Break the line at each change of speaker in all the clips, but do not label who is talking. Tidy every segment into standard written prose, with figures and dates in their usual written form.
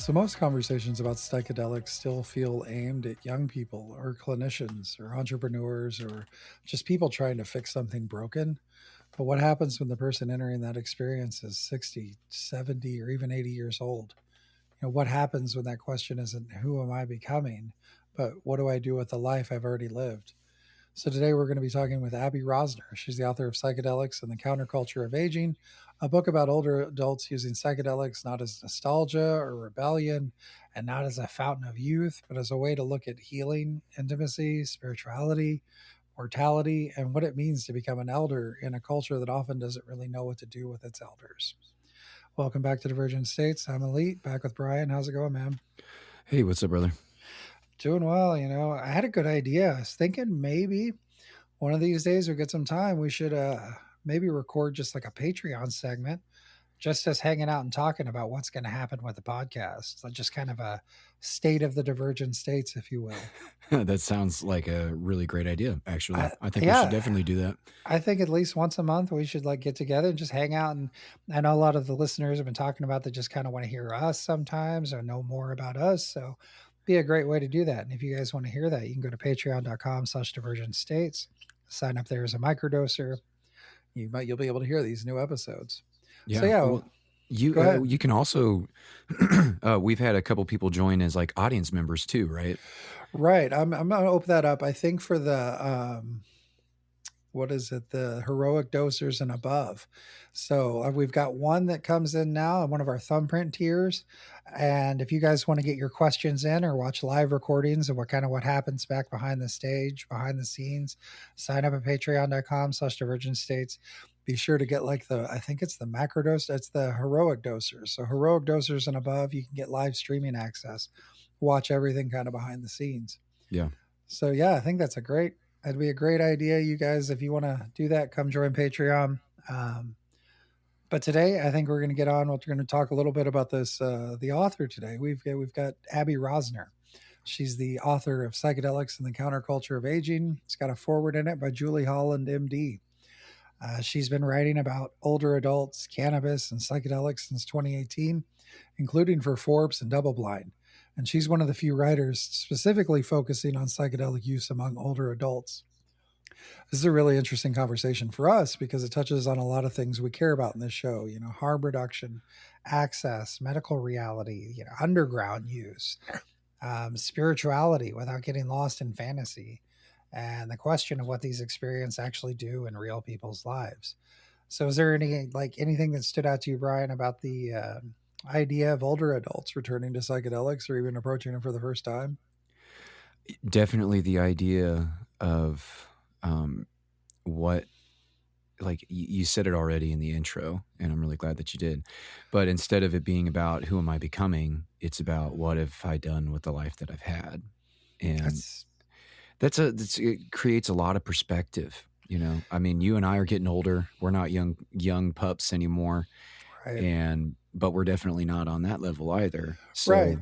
So, most conversations about psychedelics still feel aimed at young people or clinicians or entrepreneurs or just people trying to fix something broken. But what happens when the person entering that experience is 60, 70, or even 80 years old? What happens when that question isn't who am I becoming, but what do I do with the life I've already lived? So today we're going to be talking with Abbie Rosner. She's the author of Psychedelics and the Counterculture of Aging, a book about older adults using psychedelics not as nostalgia or rebellion, and not as a fountain of youth, but as a way to look at healing, intimacy, spirituality, mortality, and what it means to become an elder in a culture that often doesn't really know what to do with its elders. Welcome back to Divergent States. I'm Elite, back with Bryan. How's it going, man?
Hey, what's up, brother?
Doing well. I had a good idea. I was thinking maybe one of these days we get some time, we should maybe record just like a Patreon segment, just us hanging out and talking about what's going to happen with the podcast. Like just kind of a state of the Divergent States, if you will.
That sounds like a really great idea, actually. I think we should
Yeah,
definitely do that.
I think at least once a month we should like get together and just hang out. And I know a lot of the listeners have been talking about that just kind of want to hear us sometimes or know more about us. So be a great way to do that. And if you guys want to hear that, you can go to patreon.com/divergent states, sign up there as a microdoser. You'll be able to hear these new episodes.
Yeah.
So yeah,
well,
go ahead.
you can also we've had a couple people join as like audience members too, right?
Right. I'm going to open that up. I think for the what is it? The heroic dosers and above. So we've got one that comes in now, one of our thumbprint tiers. And if you guys want to get your questions in or watch live recordings of what happens back behind the stage, behind the scenes, sign up at patreon.com/divergent states. Be sure to get like I think it's the macrodose. It's the heroic dosers. So heroic dosers and above, you can get live streaming access, watch everything kind of behind the scenes.
Yeah.
So yeah, I think that'd be a great idea. You guys, if you want to do that, come join Patreon. But today, I think we're going to get on. We're going to talk a little bit about this. The author today, we've got Abbie Rosner. She's the author of Psychedelics and the Counterculture of Aging. It's got a foreword in it by Julie Holland, MD. She's been writing about older adults, cannabis, and psychedelics since 2018, including for Forbes and Double Blind. And she's one of the few writers specifically focusing on psychedelic use among older adults. This is a really interesting conversation for us because it touches on a lot of things we care about in this show, harm reduction, access, medical reality, underground use, spirituality without getting lost in fantasy, and the question of what these experiences actually do in real people's lives. So is there anything that stood out to you, Bryan, about the idea of older adults returning to psychedelics or even approaching them for the first time?
Definitely the idea of what, like you said it already in the intro, and I'm really glad that you did. But instead of it being about who am I becoming, it's about what have I done with the life that I've had. And it creates a lot of perspective. I mean, you and I are getting older. We're not young pups anymore.
Right.
But we're definitely not on that level either. So
right.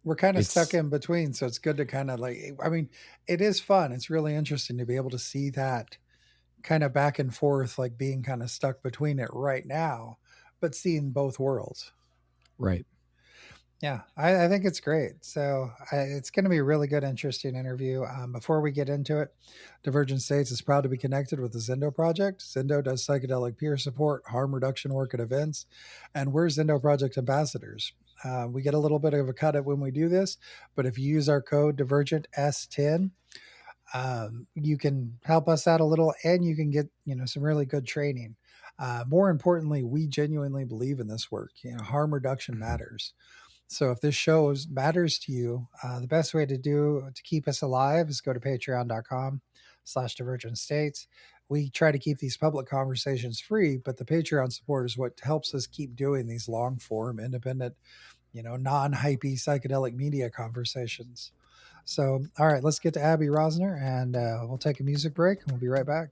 We're kind of stuck in between. So it's good to kind of it is fun. It's really interesting to be able to see that kind of back and forth, like being kind of stuck between it right now, but seeing both worlds.
Right.
Yeah, I think it's great. So it's going to be a really good, interesting interview. Before we get into it, Divergent States is proud to be connected with the Zendo Project. Zendo does psychedelic peer support, harm reduction work at events, and we're Zendo Project ambassadors. We get a little bit of a cut at when we do this, but if you use our code Divergent S10, you can help us out a little, and you can get some really good training. More importantly, we genuinely believe in this work. Harm reduction matters. So if this show matters to you, the best way to keep us alive is go to patreon.com/divergent states. We try to keep these public conversations free, but the Patreon support is what helps us keep doing these long form, independent, non-hypey psychedelic media conversations. So, all right, let's get to Abbie Rosner, and we'll take a music break, and we'll be right back.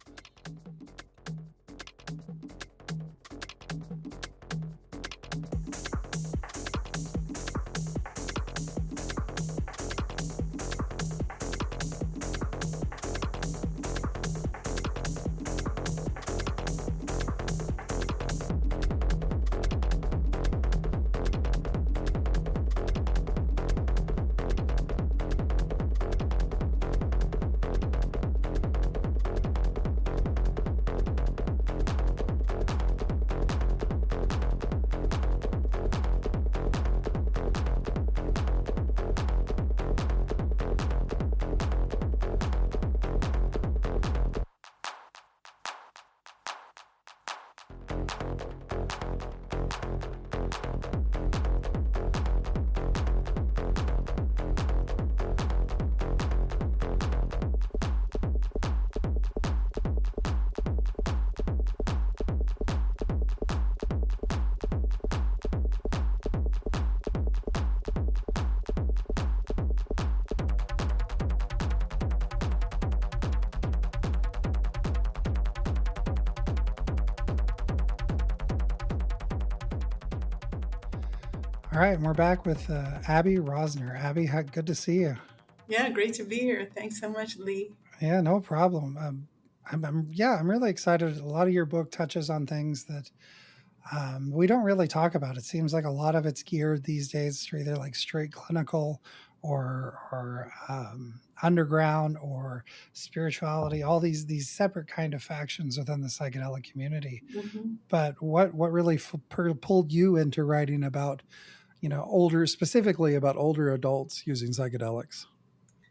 All right, and we're back with Abbie Rosner. Abbie, good to see you.
Yeah, great to be here. Thanks so much, Lee.
Yeah, no problem. I'm really excited. A lot of your book touches on things that we don't really talk about. It seems like a lot of it's geared these days to either like straight clinical or underground or spirituality. All these separate kind of factions within the psychedelic community.
hmm
But what really pulled you into writing about older, specifically about older adults using psychedelics?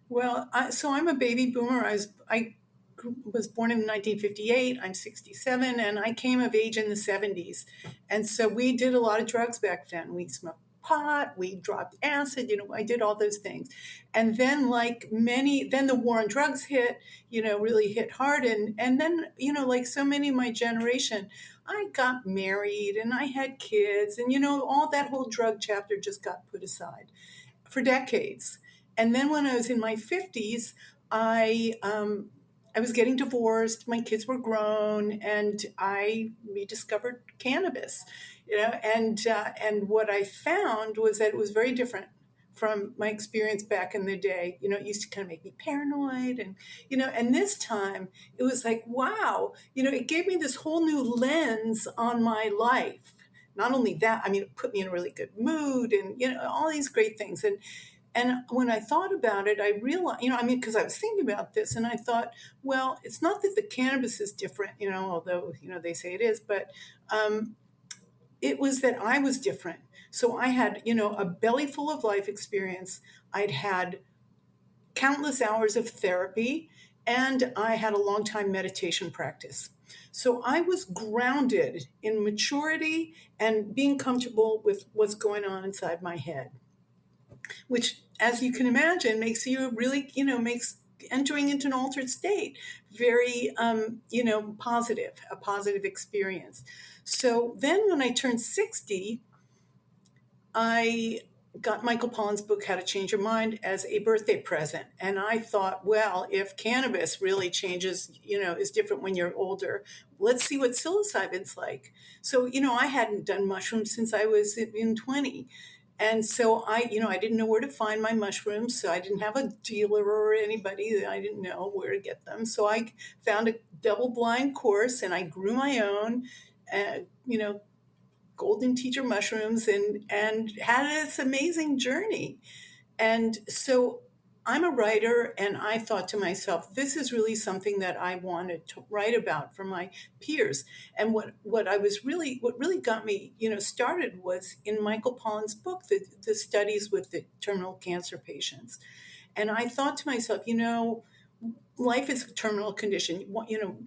Well, so I'm a baby boomer. I was born in 1958. I'm 67, and I came of age in the 70s. And so we did a lot of drugs back then. We smoked pot, we dropped acid, I did all those things. And then, then the war on drugs hit, really hit hard. And then, like so many of my generation, I got married and I had kids, and, all that whole drug chapter just got put aside for decades. And then when I was in my 50s, I I was getting divorced. My kids were grown, and I rediscovered cannabis. And what I found was that it was very different from my experience back in the day. It used to kind of make me paranoid, and this time it was like, wow, it gave me this whole new lens on my life. Not only that, I mean, it put me in a really good mood, and all these great things. And when I thought about it, I realized, because I was thinking about this, and I thought, well, it's not that the cannabis is different, although they say it is, but um, it was that I was different. So I had, a belly full of life experience. I'd had countless hours of therapy, and I had a long time meditation practice. So I was grounded in maturity and being comfortable with what's going on inside my head, which, as you can imagine, makes you really, makes entering into an altered state very, positive, a positive experience. So then when I turned 60, I got Michael Pollan's book, How to Change Your Mind, as a birthday present. And I thought, well, if cannabis really changes, is different when you're older, let's see what psilocybin's like. So, I hadn't done mushrooms since I was in 20. And so I didn't know where to find my mushrooms. So I didn't have a dealer or anybody that I didn't know where to get them. So I found a double blind course and I grew my own, golden teacher mushrooms, and had this amazing journey. And so I'm a writer, and I thought to myself, this is really something that I wanted to write about for my peers. And what really got me, started was in Michael Pollan's book, the studies with the terminal cancer patients. And I thought to myself, life is a terminal condition.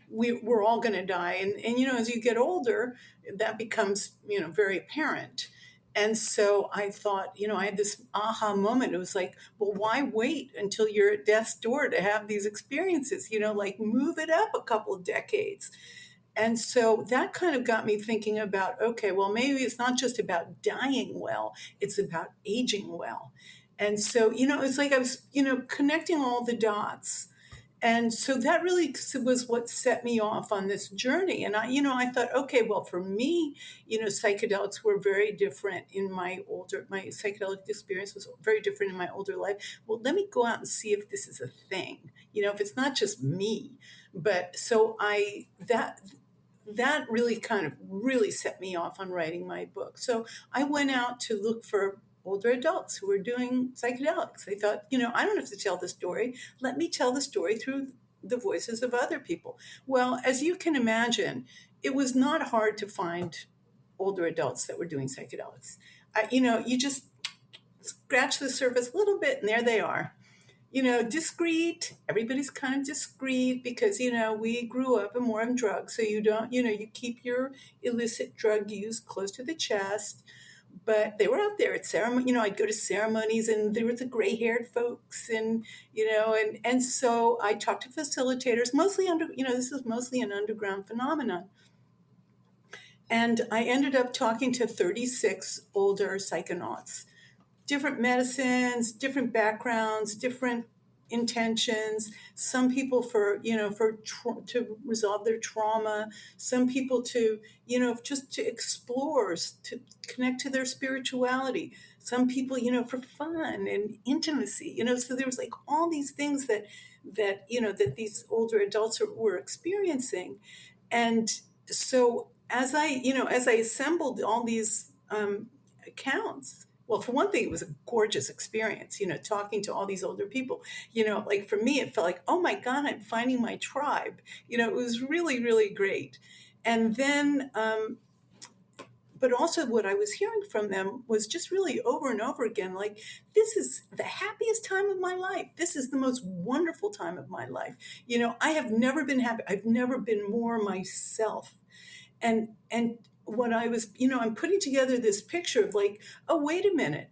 We're all going to die. And, as you get older, that becomes, very apparent. And so I thought, I had this aha moment. It was like, well, why wait until you're at death's door to have these experiences? Like move it up a couple of decades. And so that kind of got me thinking about, okay, well, maybe it's not just about dying well, it's about aging well. And so, it's like I was, connecting all the dots. And so that really was what set me off on this journey. And I thought, okay, well, for me, psychedelics were very different in my psychedelic experience was very different in my older life. Well, let me go out and see if this is a thing, if it's not just me. But so that really kind of really set me off on writing my book. So I went out to look for older adults who were doing psychedelics. I thought, I don't have to tell the story. Let me tell the story through the voices of other people. Well, as you can imagine, it was not hard to find older adults that were doing psychedelics. You just scratch the surface a little bit and there they are. Discreet. Everybody's kind of discreet because, we grew up and more on drugs. So you don't, you keep your illicit drug use close to the chest. But they were out there at ceremony. I'd go to ceremonies and there were the gray haired folks and so I talked to facilitators, mostly this is mostly an underground phenomenon. And I ended up talking to 36 older psychonauts, different medicines, different backgrounds, different intentions, some people for, to resolve their trauma, some people to, just to explore, to connect to their spirituality, some people, for fun and intimacy, so there was like all these things that these older adults were experiencing. And so as I assembled all these accounts, well, for one thing, it was a gorgeous experience, talking to all these older people. Like for me, it felt like, oh my God, I'm finding my tribe. It was really, really great. And then, but also what I was hearing from them was just really over and over again, like, this is the happiest time of my life. This is the most wonderful time of my life. I have never been happy. I've never been more myself. And what I was, I'm putting together this picture of like, oh, wait a minute,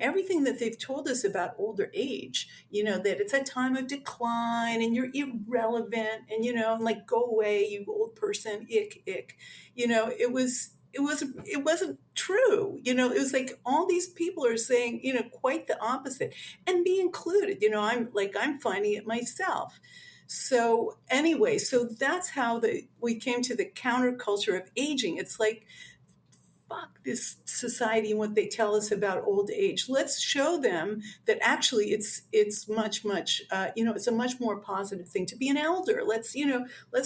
everything that they've told us about older age, that it's a time of decline and you're irrelevant and, and like, go away, you old person, ick, ick. It wasn't true. It was like all these people are saying, quite the opposite, and be included. I'm finding it myself. So anyway, so that's how we came to the counterculture of aging. It's like, fuck this society and what they tell us about old age. Let's show them that actually it's much it's a much more positive thing to be an elder. Let's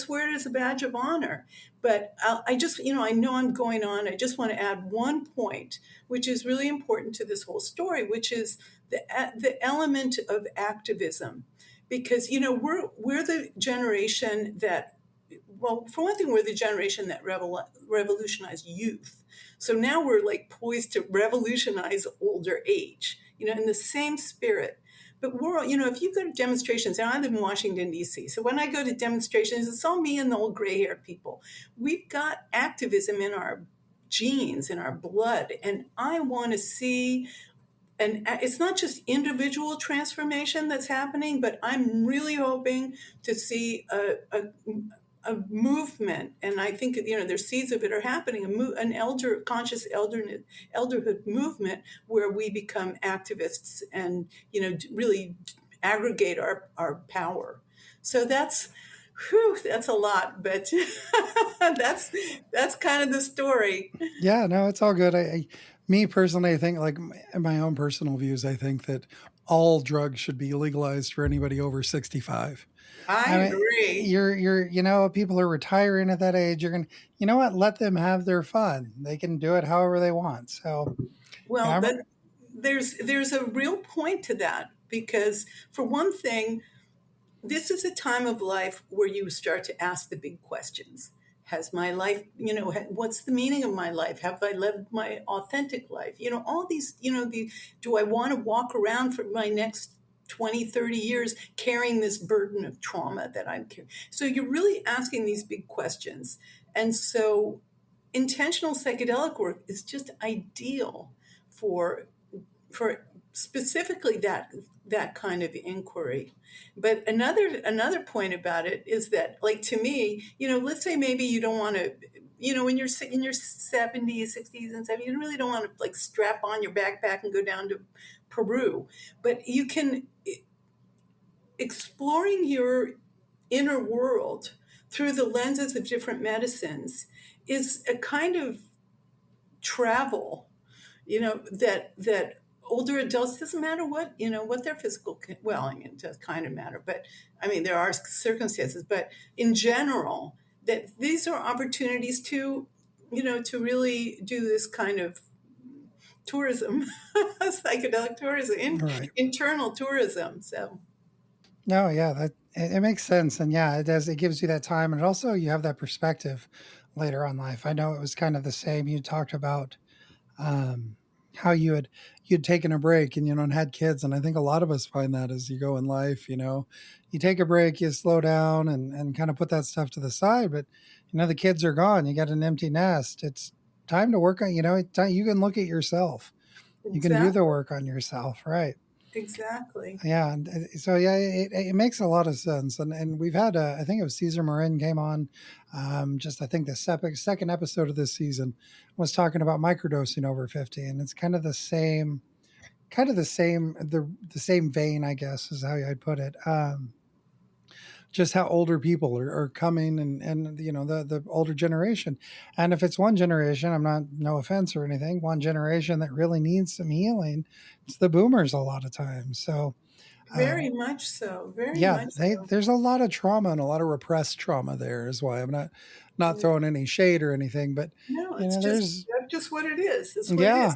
wear it as a badge of honor. But I just, I know I'm going on. I just want to add one point, which is really important to this whole story, which is the element of activism. Because we're the generation that, well, for one thing, we're the generation that revolutionized youth. So now we're like poised to revolutionize older age, in the same spirit. But if you go to demonstrations, and I live in Washington, D.C., so when I go to demonstrations, it's all me and the old gray haired people. We've got activism in our genes, in our blood. And I want to see, and it's not just individual transformation that's happening, but I'm really hoping to see a movement, and I think there's seeds of it are happening. An conscious elderhood movement where we become activists and really aggregate our power. So that's a lot, but that's kind of the story.
Yeah, no, it's all good. Me personally, I think, like, in my own personal views, I think that all drugs should be legalized for anybody over 65.
I
I mean,
agree.
people are retiring at that age. You're going to, what? Let them have their fun. They can do it however they want. So,
Well,
I'm,
there's a real point to that, because for one thing, this is a time of life where you start to ask the big questions. Has my life, what's the meaning of my life? Have I lived my authentic life? All these, do I want to walk around for my next 20, 30 years carrying this burden of trauma that I'm carrying? So you're really asking these big questions. And so intentional psychedelic work is just ideal for specifically that kind of inquiry. But another point about it is that, like, to me, let's say maybe you don't want to, when you're in your 70s, 60s, and 70s, you really don't want to like strap on your backpack and go down to Peru. But you can, exploring your inner world through the lenses of different medicines is a kind of travel, that older adults, doesn't matter what their physical, well, I mean, it does kind of matter, but I mean, there are circumstances, but in general, that these are opportunities to, to really do this kind of tourism, psychedelic tourism,
right.
internal tourism. So
No, yeah, that it makes sense, and yeah, it does. It gives you that time, and also you have that perspective later on life. I know it was kind of the same. You talked about um, how you'd taken a break and and had kids, and I think a lot of us find that as you go in life, you take a break, you slow down, and kind of put that stuff to the side. But the kids are gone. You got an empty nest. It's time to work on. You can look at yourself. You can do the
exactly,
work on yourself, right?
exactly.
Yeah, and so yeah, it makes a lot of sense, and we've had I think it was Caesar Marin came on, just I think the second episode of this season was talking about microdosing over 50, and it's kind of the same kind of the same vein, I guess, is how I'd put it. Just how older people are coming, and the older generation. And if it's one generation, I'm not, no offense or anything, one generation that really needs some healing, it's the boomers a lot of times. So
Very much so. Very
yeah,
much so.
there's a lot of trauma and a lot of repressed trauma there is why I'm not
Yeah.
throwing any shade or anything, but
No,
there's
that's just what it is. It's what it is.
yeah,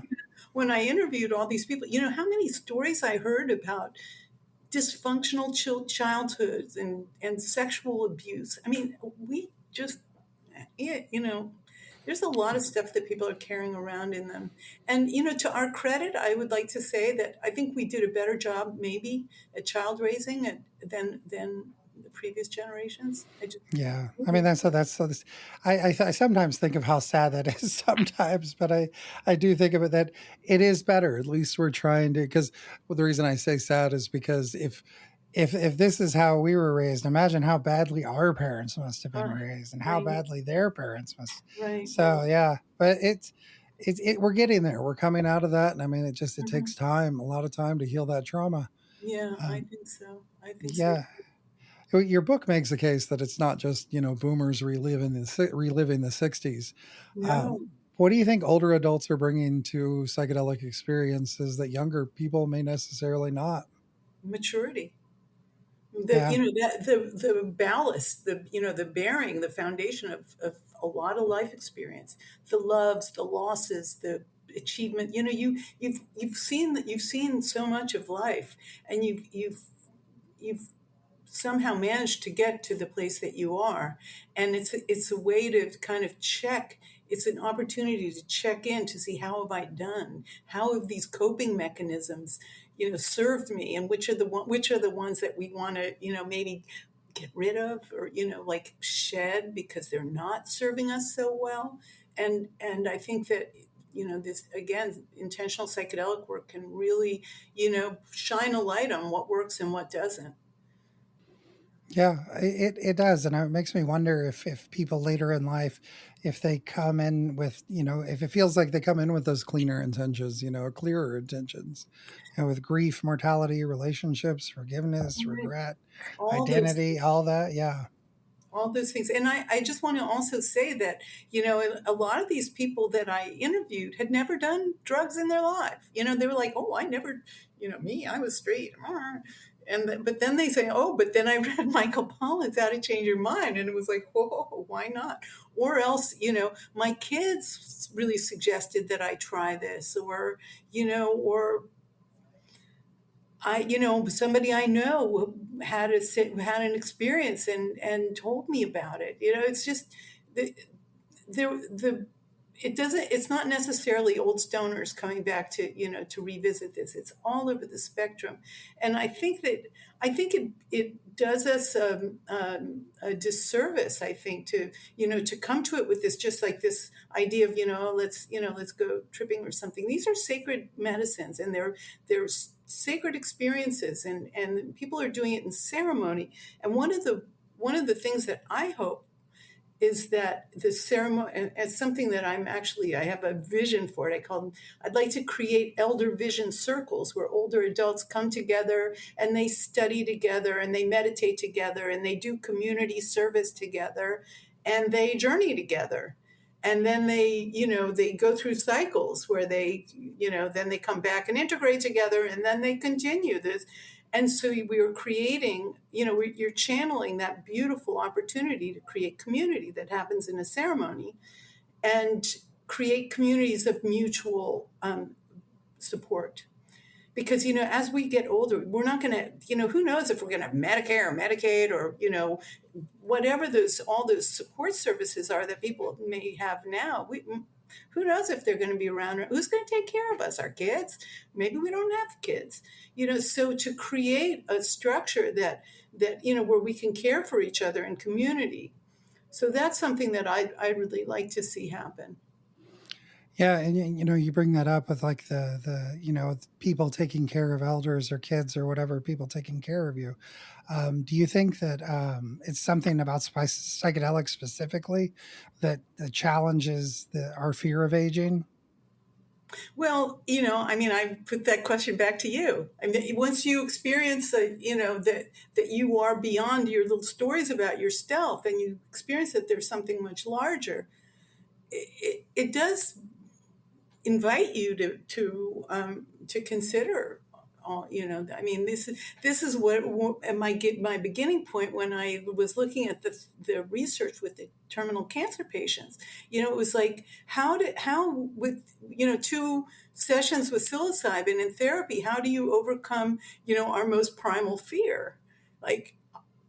When I interviewed all these people, how many stories I heard about dysfunctional childhoods and sexual abuse. I mean, we just, yeah, there's a lot of stuff that people are carrying around in them. And, to our credit, I would like to say that I think we did a better job maybe at child raising than the previous generations. I just,
yeah. I mean, I sometimes think of how sad that is sometimes, but I do think of it that it is better. At least we're trying to, because the reason I say sad is because if this is how we were raised, imagine how badly our parents must have been raised and how
right,
badly their parents must.
right,
So
right.
yeah, but we're getting there. We're coming out of that. And I mean, it
Mhm.
takes time, a lot of time to heal that trauma.
Yeah, I
Um,
think so. I think so.
yeah. Your book makes the case that it's not just, boomers reliving the 60s.
No,
What do you think older adults are bringing to psychedelic experiences that younger people may necessarily not?
maturity. The
Yeah.
you know that the ballast, the bearing, the foundation of a lot of life experience, the loves, the losses, the achievement. You've seen so much of life, and you've somehow managed to get to the place that you are. And it's a way to kind of check. It's an opportunity to check in to see, how have I done, how have these coping mechanisms served me, and which are the ones that we want to maybe get rid of, or like shed, because they're not serving us so well. And I think that this, again, intentional psychedelic work can really shine a light on what works and what doesn't.
Yeah, it does. And it makes me wonder if people later in life, if they come in with, if it feels like they come in with those cleaner intentions, clearer intentions, with grief, mortality, relationships, forgiveness,
Right.
regret,
all those
identity, all that. Yeah.
all those things. And I just want to also say that a lot of these people that I interviewed had never done drugs in their life. They were like, oh, I never, me, I was straight. But then they say, oh, but then I read Michael Pollan's How to Change Your Mind, and it was like, whoa, why not? Or else, my kids really suggested that I try this, or somebody I know had an experience and told me about it. It's just the the it doesn't it's not necessarily old stoners coming back to revisit this. It's all over the spectrum. And I think it does us a disservice, I think, to come to it with this, just like this idea of let's go tripping or something. These are sacred medicines, and they're sacred experiences, and people are doing it in ceremony. And one of the things that I hope is that the ceremony, and it's something that I have a vision for it. I'd like to create elder vision circles where older adults come together and they study together and they meditate together and they do community service together and they journey together. And then they go through cycles where then they come back and integrate together, and then they continue this. And so we are creating, you're channeling that beautiful opportunity to create community that happens in a ceremony, and create communities of mutual support. Because, as we get older, we're not going to, who knows if we're going to have Medicare or Medicaid, or, whatever all those support services are that people may have now. Who knows if they're going to be around? Who's going to take care of us? Our kids? Maybe we don't have kids. So to create a structure that where we can care for each other in community. So that's something that I really like to see happen.
Yeah, and you bring that up with like the people taking care of elders or kids or whatever, people taking care of you. Do you think that it's something about psychedelics specifically that challenges our fear of aging?
Well, I mean, I put that question back to you. I mean, once you experience that you are beyond your little stories about yourself, and you experience that there's something much larger, it does invite you to consider. I mean, this is what my beginning point when I was looking at the research with the terminal cancer patients. It was like how with 2 sessions with psilocybin in therapy, how do you overcome our most primal fear? Like,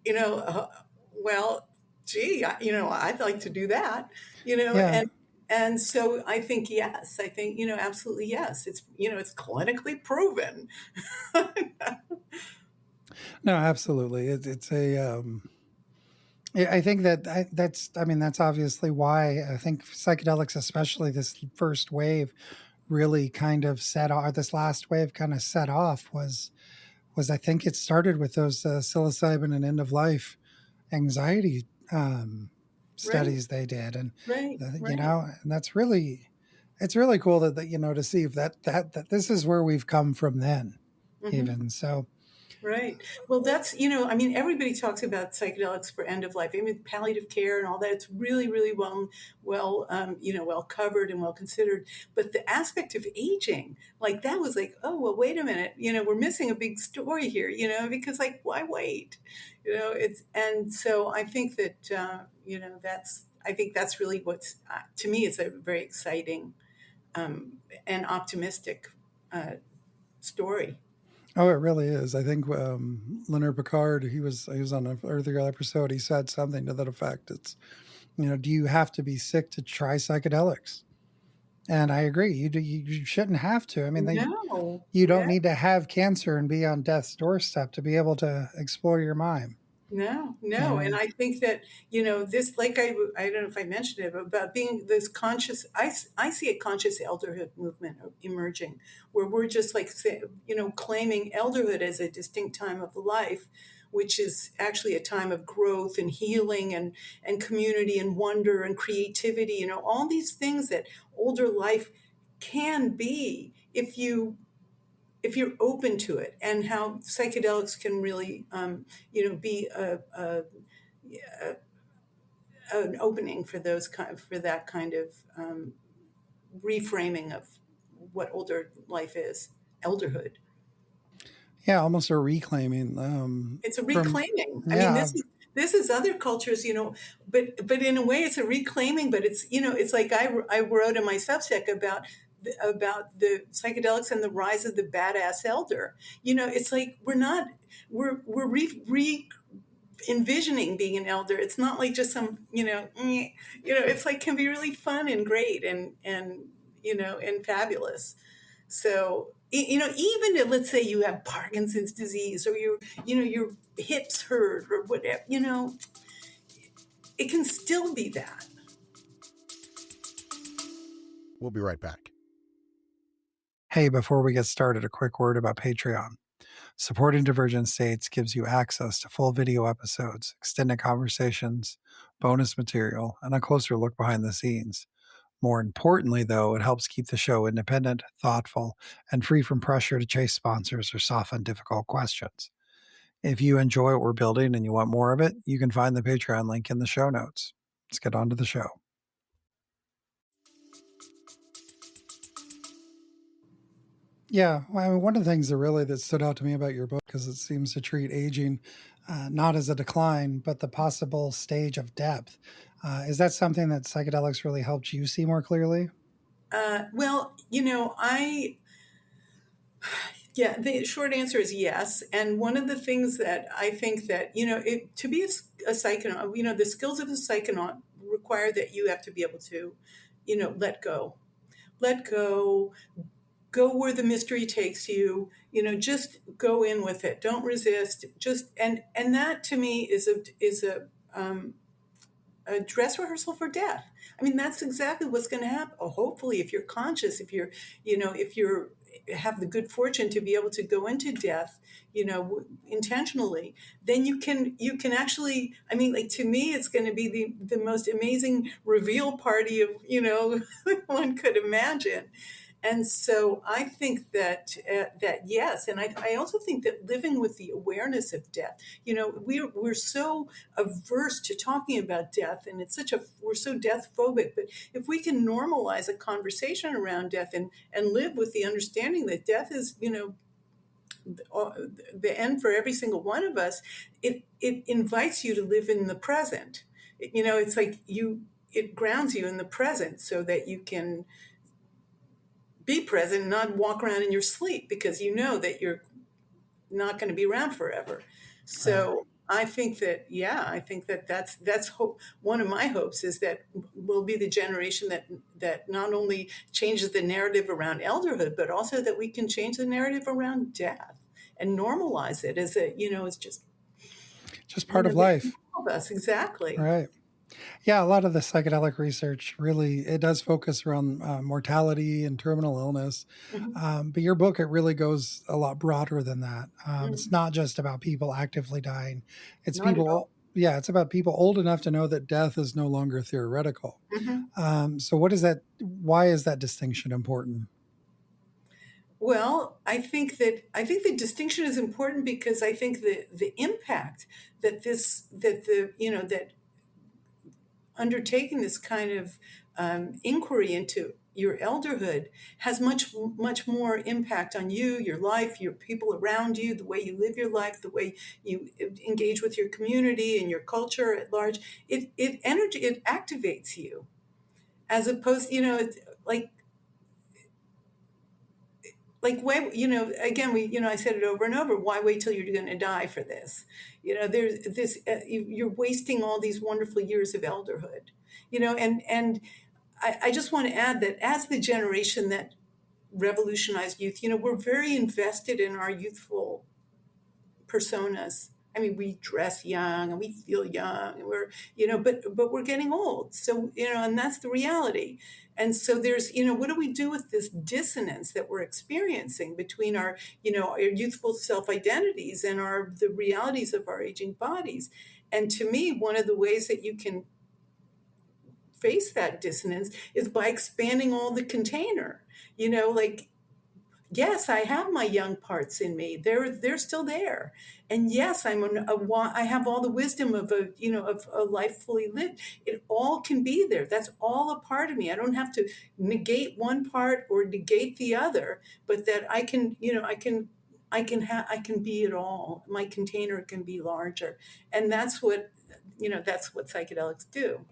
you know, uh, well, gee, I'd like to do that,
Yeah.
and so I think yes, I think absolutely yes. It's clinically proven.
No, absolutely. It's a. I think I mean, that's obviously why I think psychedelics, especially this first wave, really kind of set off. This last wave kind of set off was I think it started with those psilocybin and end of life anxiety
Right,
studies they did, and
right, right.
and that's really, it's really cool that to see if that this is where we've come from then,
Hmm.
even so.
Right. Well, I mean, everybody talks about psychedelics for end of life. I mean, palliative care and all that. It's really, really well covered and well considered. But the aspect of aging, like that was like, oh, well, wait a minute. We're missing a big story here, because like, why wait? And so I think that, I think that's really to me, it's a very exciting and optimistic uh, story.
Oh, it really is. I think Leonard Picard, he was on an earlier episode. He said something to that effect. It's, do you have to be sick to try psychedelics? And I agree. You shouldn't have to. I mean,
No,
you don't
no.
need to have cancer and be on death's doorstep to be able to explore your mind.
No,
You
no. And
know,
I think that, this, like I don't know if I mentioned it, but about being this conscious, I see a conscious elderhood movement emerging where we're just like, claiming elderhood as a distinct time of life, which is actually a time of growth and healing and community and wonder and creativity, all these things that older life can be if you're open to it, and how psychedelics can really be an opening for for that kind of reframing of what older life is, elderhood.
yeah, almost a reclaiming
It's a
from,
reclaiming. I mean,
yeah,
this is other cultures, but in a way, it's a reclaiming. But it's like I wrote in my Substack about the psychedelics and the rise of the badass elder. It's like we're envisioning being an elder. It's not like just some, it's like can be really fun and great and fabulous. So, even if, let's say you have Parkinson's disease, or your hips hurt or whatever, it can still be that.
We'll be right back.
hey, before we get started, a quick word about Patreon. Supporting Divergent States gives you access to full video episodes, extended conversations, bonus material, and a closer look behind the scenes. More importantly, though, it helps keep the show independent, thoughtful, and free from pressure to chase sponsors or soften difficult questions. If you enjoy what we're building and you want more of it, you can find the Patreon link in the show notes. Let's get on to the show. Yeah, well, I mean, one of the things that stood out to me about your book is it seems to treat aging not as a decline, but the possible stage of depth. Is that something that psychedelics really helped you see more clearly?
Well, yeah, the short answer is yes. And one of the things that I think that, to be a psychonaut, the skills of a psychonaut require that you have to be able to, let go. Let go where the mystery takes you, just go in with it. Don't resist. And that to me is a dress rehearsal for death. I mean, that's exactly what's going to happen. Oh, hopefully, if you're conscious, if you're have the good fortune to be able to go into death, intentionally, then you can actually. I mean, like to me, it's going to be the most amazing reveal party of one could imagine. And so I think that that yes, and I also think that living with the awareness of death, we're so averse to talking about death, and we're so death phobic. But if we can normalize a conversation around death and live with the understanding that death is, the end for every single one of us, it invites you to live in the present. It's like it grounds you in the present so that you can be present and not walk around in your sleep because you know that you're not going to be around forever. So I think that, yeah, I think that that's hope. One of my hopes is that we'll be the generation that not only changes the narrative around elderhood, but also that we can change the narrative around death and normalize it as it's
Just part of life.
Of us, exactly.
Right. Yeah, a lot of the psychedelic research really it does focus around mortality and terminal illness,
Mm-hmm.
but your book it really goes a lot broader than that. It's
Mm-hmm.
not just about people actively dying; it's
Not at all.
people. Yeah, it's about people old enough to know that death is no longer theoretical.
Mm-hmm.
So, what is that? Why is that distinction important?
Well, I think the distinction is important because I think the impact that undertaking this kind of inquiry into your elderhood has much more impact on you, your life, your people around you, the way you live your life, the way you engage with your community and your culture at large. It activates you as opposed, it's why, again, I said it over and over, why wait till you're going to die for this? There's this, you're wasting all these wonderful years of elderhood, and I just want to add that as the generation that revolutionized youth, we're very invested in our youthful personas. I mean, we dress young and we feel young, and but we're getting old. So, and that's the reality. And so there's, what do we do with this dissonance that we're experiencing between our youthful self-identities and the realities of our aging bodies? And to me, one of the ways that you can face that dissonance is by expanding all the container. Like, yes, I have my young parts in me. They're still there, and yes, I have all the wisdom of a life fully lived. It all can be there. That's all a part of me. I don't have to negate one part or negate the other, but that I can I can be it all. My container can be larger, and that's what psychedelics do.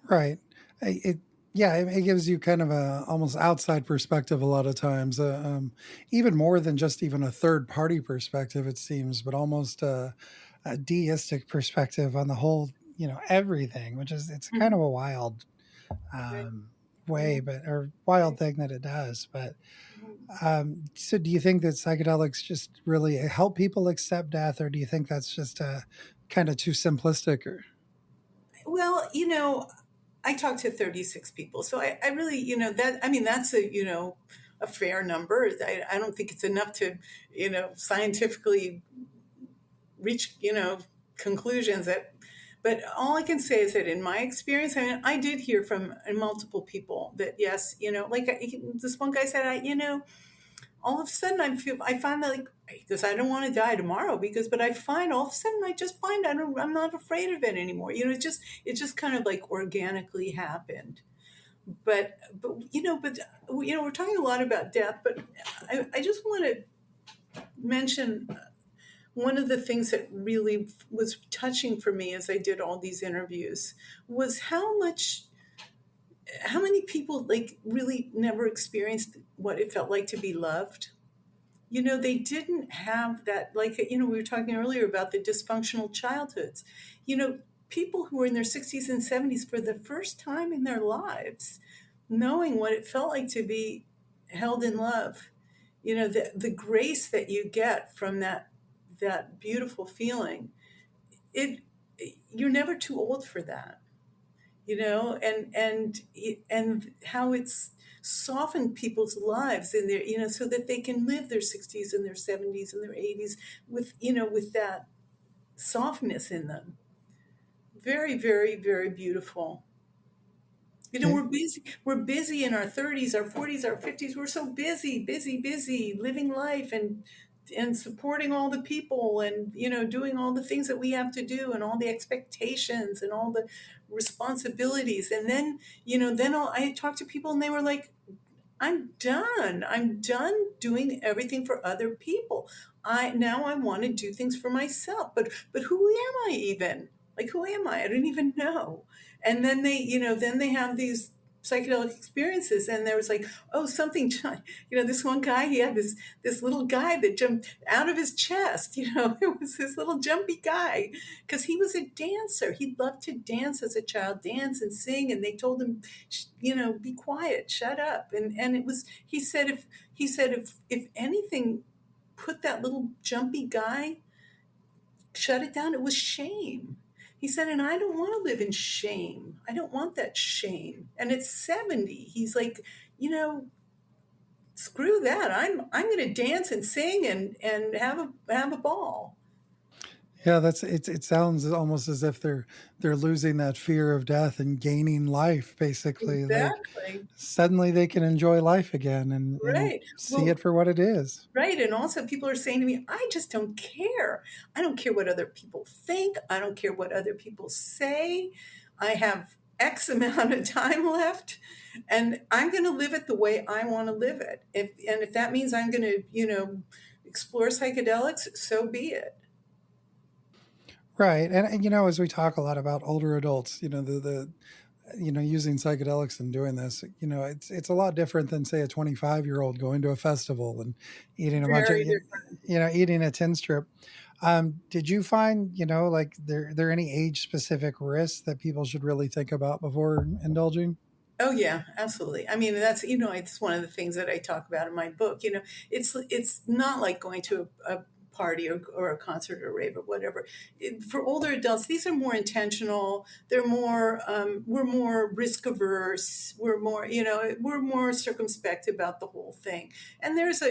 Right. It yeah, it gives you kind of a almost outside perspective a lot of times, even more than just even a third party perspective, it seems, but almost a deistic perspective on the whole, everything, which is it's kind of
Mhm.
a wild
Right.
way,
Mhm.
but or wild
Right.
thing that it does. But
Mhm.
so, do you think that psychedelics just really help people accept death, or do you think that's just kind of too simplistic? Or
Well, I talked to 36 people. So I really, I mean, that's a fair number. I don't think it's enough to, scientifically reach, conclusions but all I can say is that in my experience, I mean, I did hear from multiple people that yes, like this one guy said, all of a sudden I find that like because I don't want to die tomorrow but I find all of a sudden I just find I'm not afraid of it anymore. It just kind of like organically happened. But we're talking a lot about death, but I just want to mention one of the things that really was touching for me as I did all these interviews was how many people like really never experienced what it felt like to be loved. They didn't have that, like, we were talking earlier about the dysfunctional childhoods. You know, People who were in their 60s and 70s for the first time in their lives, knowing what it felt like to be held in love, the grace that you get from that beautiful feeling. It You're never too old for that, and how it's softened people's lives in their, so that they can live their 60s and their 70s and their 80s with that softness in them. Very, very, very beautiful. You know, we're busy in our 30s, our 40s, our 50s. We're so busy, busy, busy, living life and supporting all the people and, you know, doing all the things that we have to do and all the expectations and all the responsibilities. And then, you know, I talk to people and they were like, I'm done. I'm done doing everything for other people. I want to do things for myself. But who am I even? Like who am I? I don't even know. And then then they have these psychedelic experiences and there was like, oh, something, you know, this one guy, he had this little guy that jumped out of his chest, you know, it was this little jumpy guy because he was a dancer. He loved to dance as a child, dance and sing, and they told him, you know, be quiet, shut up. And it was, he said if anything put that little jumpy guy, shut it down, it was shame. He said, and I don't want to live in shame. I don't want that shame. And it's 70. He's like, you know, screw that. I'm going to dance and sing and have a ball.
Yeah, it sounds almost as if they're losing that fear of death and gaining life, basically. Like
Exactly.
suddenly they can enjoy life again and
Right.
see it
Well,
for what it is.
right. And also, people are saying to me, I just don't care. I don't care what other people think. I don't care what other people say. I have X amount of time left, and I'm going to live it the way I want to live it. If that means I'm going to, you know, explore psychedelics, so be it.
Right. And you know, as we talk a lot about older adults, you know, the you know, using psychedelics and doing this, you know, it's a lot different than say a 25-year-old going to a festival and eating a bunch of,
Very
you
different.
know, eating a tin strip. Did you find, you know, like there any age specific risks that people should really think about before indulging?
Oh yeah, absolutely. I mean, that's, you know, it's one of the things that I talk about in my book. You know, it's not like going to a party or a concert or a rave or whatever. For older adults, these are more intentional. They're more we're more risk averse. We're more, you know, we're more circumspect about the whole thing. And there's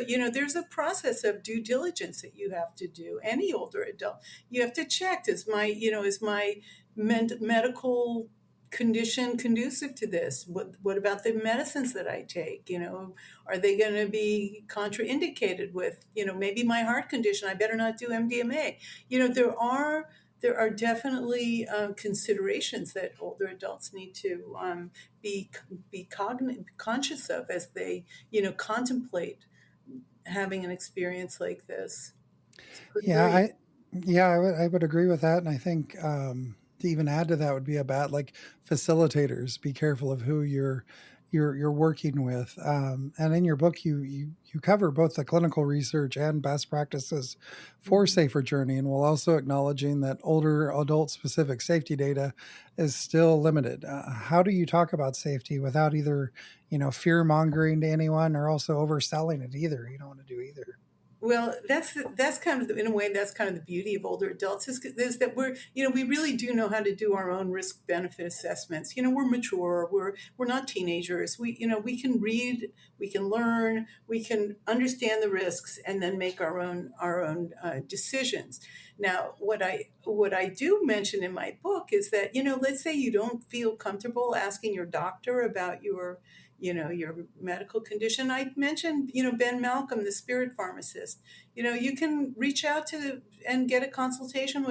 a process of due diligence that you have to do. Any older adult, you have to check, is my medical condition conducive to this? What about the medicines that I take? You know, are they going to be contraindicated with, you know, maybe my heart condition? I better not do MDMA. You know, there are definitely considerations that older adults need to be conscious of as they, you know, contemplate having an experience like this. It's pretty
Yeah,
great.
I would agree with that, and I think to even add to that would be about like facilitators. Be careful of who you're working with. And in your book, you cover both the clinical research and best practices for
Mhm.
safer journey, and while also acknowledging that older adult specific safety data is still limited. How do you talk about safety without either, you know, fear mongering to anyone or also overselling it either? You don't want to do either.
Well, that's kind of in a way that's kind of the beauty of older adults is that we're, you know, we really do know how to do our own risk benefit assessments. You know, we're mature. We're not teenagers. We, you know, we can read, we can learn, we can understand the risks, and then make our own decisions. Now, what I do mention in my book is that, you know, let's say you don't feel comfortable asking your doctor about your, you know, your medical condition. I mentioned, you know, Ben Malcolm, the spirit pharmacist. You know, you can reach out to and get a consultation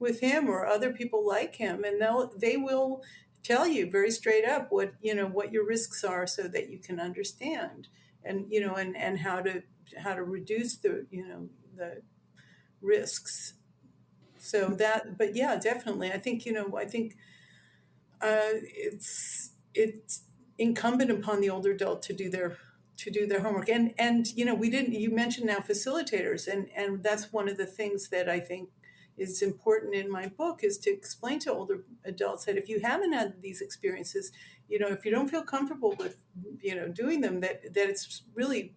with him or other people like him, and they will tell you very straight up what, you know, what your risks are so that you can understand, and, you know, and how to reduce the, you know, the risks. So that, but yeah, definitely, I think, you know, I think it's incumbent upon the older adult to do their homework. And you know, we didn't you mentioned now facilitators, and that's one of the things that I think is important in my book, is to explain to older adults that if you haven't had these experiences, you know, if you don't feel comfortable with, you know, doing them, that it's really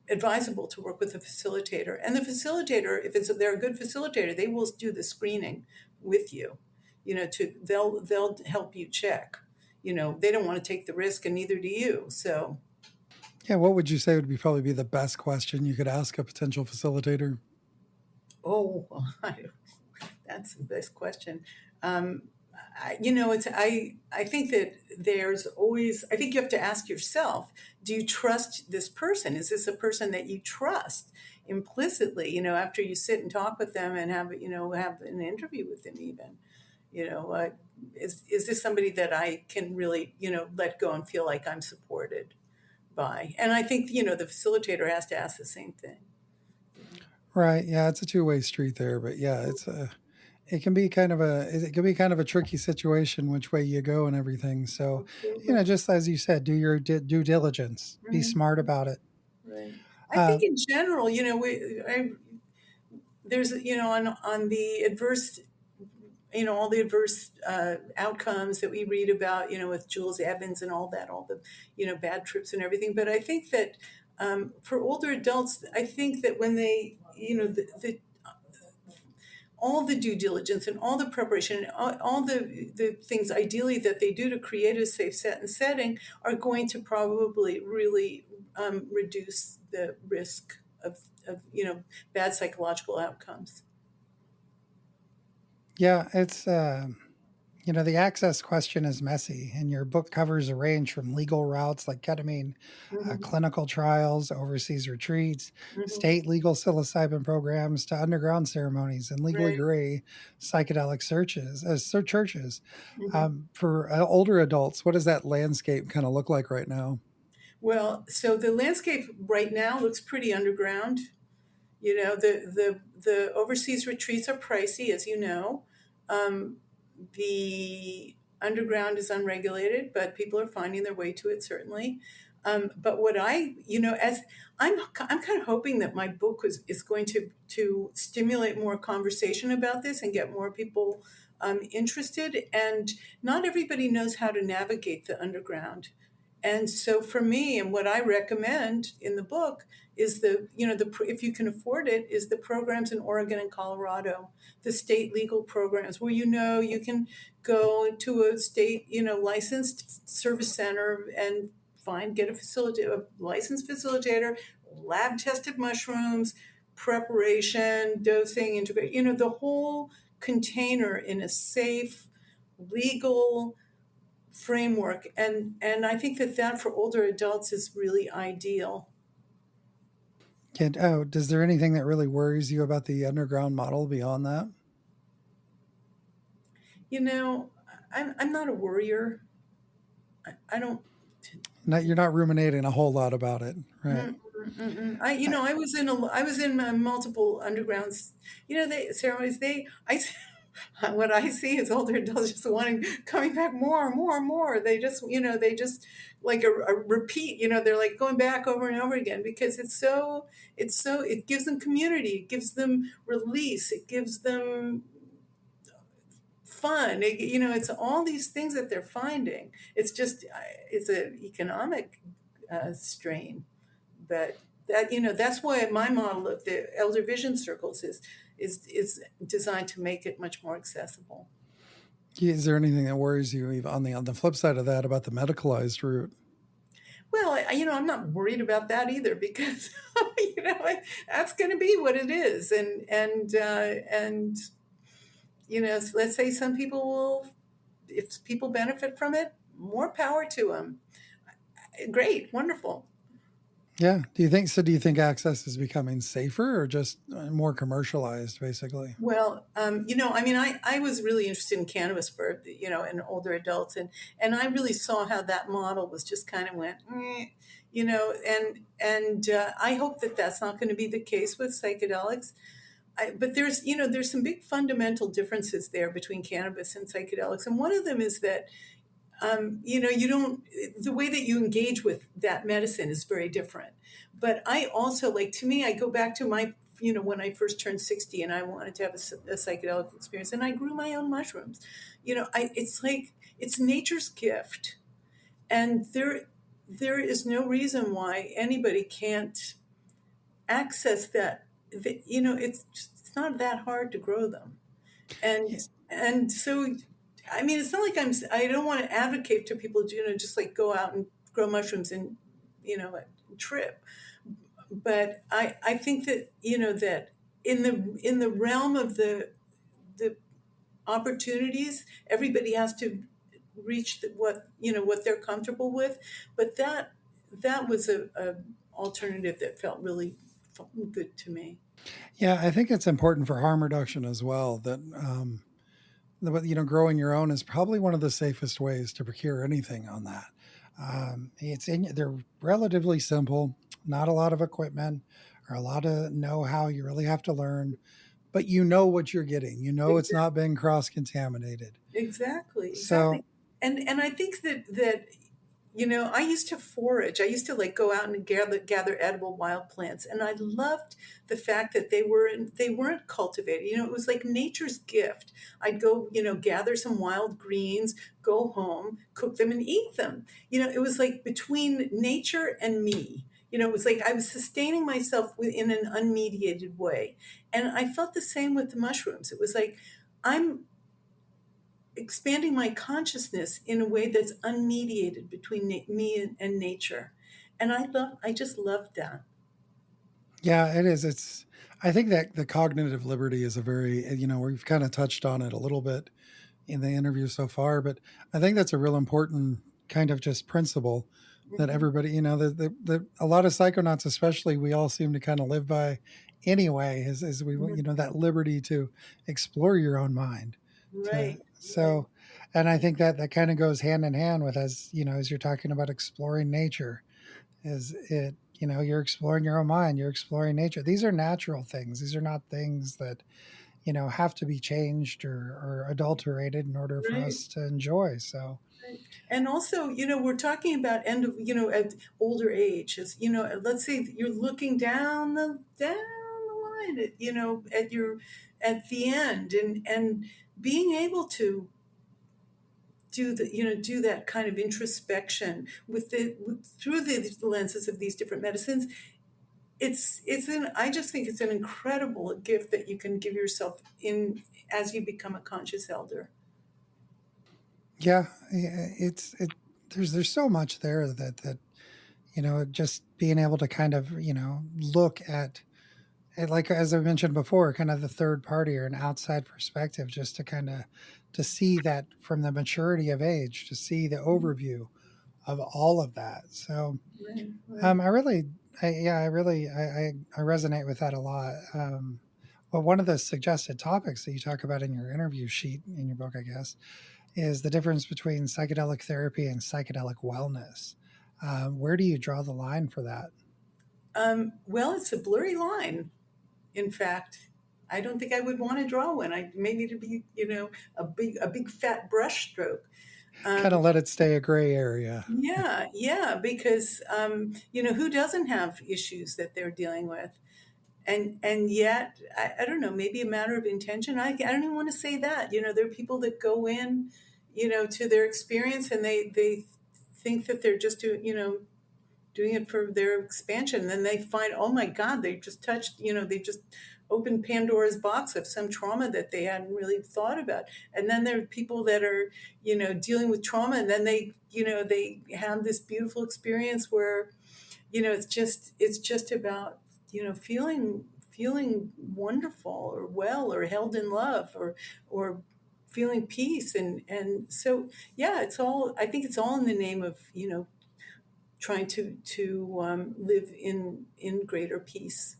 advisable to work with a facilitator. And the facilitator, if they're a good facilitator, they will do the screening with you. You know, they'll help you check. You know, they don't want to take the risk, and neither do you. So,
Yeah, what would you say would be probably be the best question you could ask a potential facilitator?
oh, that's the best question. Um, I think that there's always, I think you have to ask yourself, do you trust this person? Is this a person that you trust implicitly, after you sit and talk with them and have an interview with them even, is this somebody that I can really, let go and feel like I'm supported by? And I think, the facilitator has to ask the same thing.
Right. Yeah, it's a two-way street there, but yeah, it can be kind of a tricky situation which way you go and everything. So,
Absolutely.
just as you said, do your due diligence, be smart
Mhm.
about it.
Right. I
Uh,
think in general, there's, on the adverse, all the adverse outcomes that we read about, with Jules Evans and all the, bad trips and everything. But I think that for older adults, I think that when they, all the due diligence and all the preparation, all the things ideally that they do to create a safe setting are going to probably really reduce the risk of bad psychological outcomes.
yeah, it's the access question is messy, and your book covers a range from legal routes like ketamine,
Hmm.
clinical trials, overseas retreats,
Hmm.
state legal psilocybin programs, to underground ceremonies and legally
Right.
gray psychedelic churches.
Hmm.
For older adults, what does that landscape kind of look like right now?
Well, so the landscape right now looks pretty underground. The overseas retreats are pricey, as you know. Um, the underground is unregulated, but people are finding their way to it, certainly. But what as I'm kind of hoping that my book is going to stimulate more conversation about this and get more people interested. And not everybody knows how to navigate the underground. And so for me, and what I recommend in the book is if you can afford it, is the programs in Oregon and Colorado, the state legal programs where you can go to a state licensed service center and get a licensed facilitator, lab tested mushrooms, preparation, dosing, integrate, the whole container in a safe, legal framework. And I think that for older adults is really ideal.
Does there anything that really worries you about the underground model beyond that?
You know, I'm not a worrier. I don't.
Not, you're not ruminating a whole lot about it, right?
Mm, I
I,
I was in multiple undergrounds. They ceremonies. What I see is older adults just wanting coming back more and more and more. They just like a repeat. They're like going back over and over again because it gives them community. It gives them release. It gives them fun. It's all these things that they're finding. It's an economic strain, but that's why my model of the elder vision circles is designed to make it much more accessible.
is there anything that worries you on the flip side of that about the medicalized route?
Well, I'm not worried about that either because that's going to be what it is, and let's say some people will, if people benefit from it, more power to them. Great, wonderful.
Yeah. Do you think access is becoming safer or just more commercialized, basically?
Well, I was really interested in cannabis for, in older adults, and I really saw how that model was just kind of went, and I hope that that's not going to be the case with psychedelics. But there's some big fundamental differences there between cannabis and psychedelics, and one of them is that you don't, the way that you engage with that medicine is very different. But I also, like, to me, I go back to my, when I first turned 60 and I wanted to have a psychedelic experience and I grew my own mushrooms. It's like, it's nature's gift. And there is no reason why anybody can't access that. It's not that hard to grow them.
Yeah.
And so, I mean, it's not like I don't want to advocate to people to, just like go out and grow mushrooms and, trip. But I think that, that in the realm of the opportunities. Everybody has to reach what they're comfortable with, but that was a alternative that felt really good to me.
Yeah, I think it's important for harm reduction as well. That growing your own is probably one of the safest ways to procure anything on that. They're relatively simple, not a lot of equipment or a lot of know-how. You really have to learn, but you know what you're getting. You know it's not being cross-contaminated.
Exactly.
So
And I think that I used to forage. I used to like go out and gather edible wild plants, and I loved the fact that they weren't cultivated. It was like nature's gift. I'd go, gather some wild greens, go home, cook them, and eat them. It was like between nature and me. It was like I was sustaining myself in an unmediated way, and I felt the same with the mushrooms. It was like I'm expanding my consciousness in a way that's unmediated between me and nature. And I just loved that.
yeah, it is. I think that the cognitive liberty is a very, we've kind of touched on it a little bit in the interview so far, but I think that's a real important kind of just principle that
Mhm.
everybody, a lot of psychonauts, especially, we all seem to kind of live by anyway, is we,
Mhm.
that liberty to explore your own mind. To
Right, right,
so, and I think that kind of goes hand in hand with, as you're talking about exploring nature, is it, you're exploring your own mind, you're exploring nature. These are natural things. These are not things that have to be changed or adulterated in order for
right,
us to enjoy. So
right. And also, we're talking about end of, at older age. As let's say that you're looking down the line at, at the end, and being able to do that kind of introspection through the lenses of these different medicines. I just think it's an incredible gift that you can give yourself in as you become a conscious elder.
yeah, there's so much there that just being able to kind of look at, like as I mentioned before, kind of the third party or an outside perspective, just to kind of to see that from the maturity of age, to see the overview of all of that. So
Right, right.
I really, I really, I resonate with that a lot. But one of the suggested topics that you talk about in your interview sheet in your book, I guess, is the difference between psychedelic therapy and psychedelic wellness. Where do you draw the line for that?
Well, it's a blurry line. In fact, I don't think I would want to draw one. I maybe to be, a big fat brush stroke.
Kind
Um,
of let it stay a gray area.
yeah, yeah, because who doesn't have issues that they're dealing with? And yet I don't know, maybe a matter of intention. I don't even want to say that. There are people that go in, to their experience, and they think that they're just doing it for their expansion. And then they find, oh my God, they just touched, they just opened Pandora's box of some trauma that they hadn't really thought about. And then there are people that are, dealing with trauma, and then they have this beautiful experience where, it's just about, feeling wonderful or well or held in love or feeling peace. And so, yeah, I think it's all in the name of, trying to live in greater peace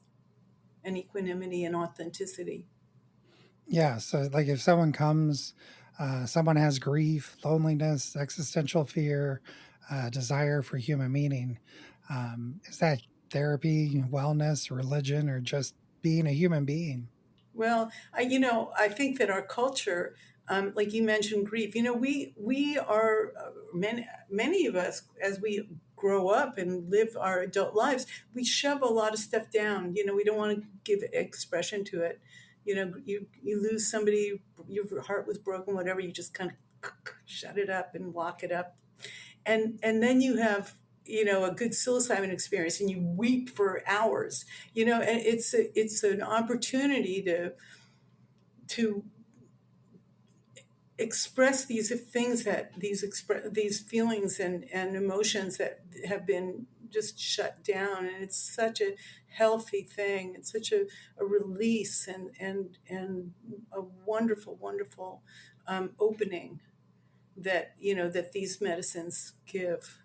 and equanimity and authenticity.
Yeah. So, like, if someone has grief, loneliness, existential fear, desire for human meaning, is that therapy, wellness, religion, or just being a human being?
Well, I think that our culture, like you mentioned, grief. We are many of us, as we grow up and live our adult lives, we shove a lot of stuff down. We don't want to give expression to it. You lose somebody, your heart was broken, whatever. You just kind of shut it up and lock it up, and then you have a good psilocybin experience, and you weep for hours. And it's an opportunity to express these things, these feelings and emotions that have been just shut down, and it's such a healthy thing. It's such a release and a wonderful, wonderful opening that that these medicines give.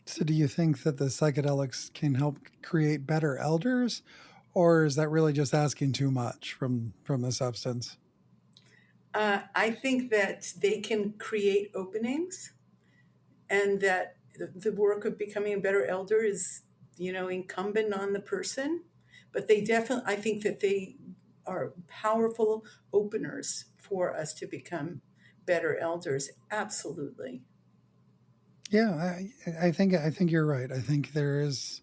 So, do you think that the psychedelics can help create better elders, or is that really just asking too much from the substance?
I think that they can create openings, and that the work of becoming a better elder is, incumbent on the person. But they definitely, I think that they are powerful openers for us to become better elders. Absolutely.
Yeah, I think you're right. I think the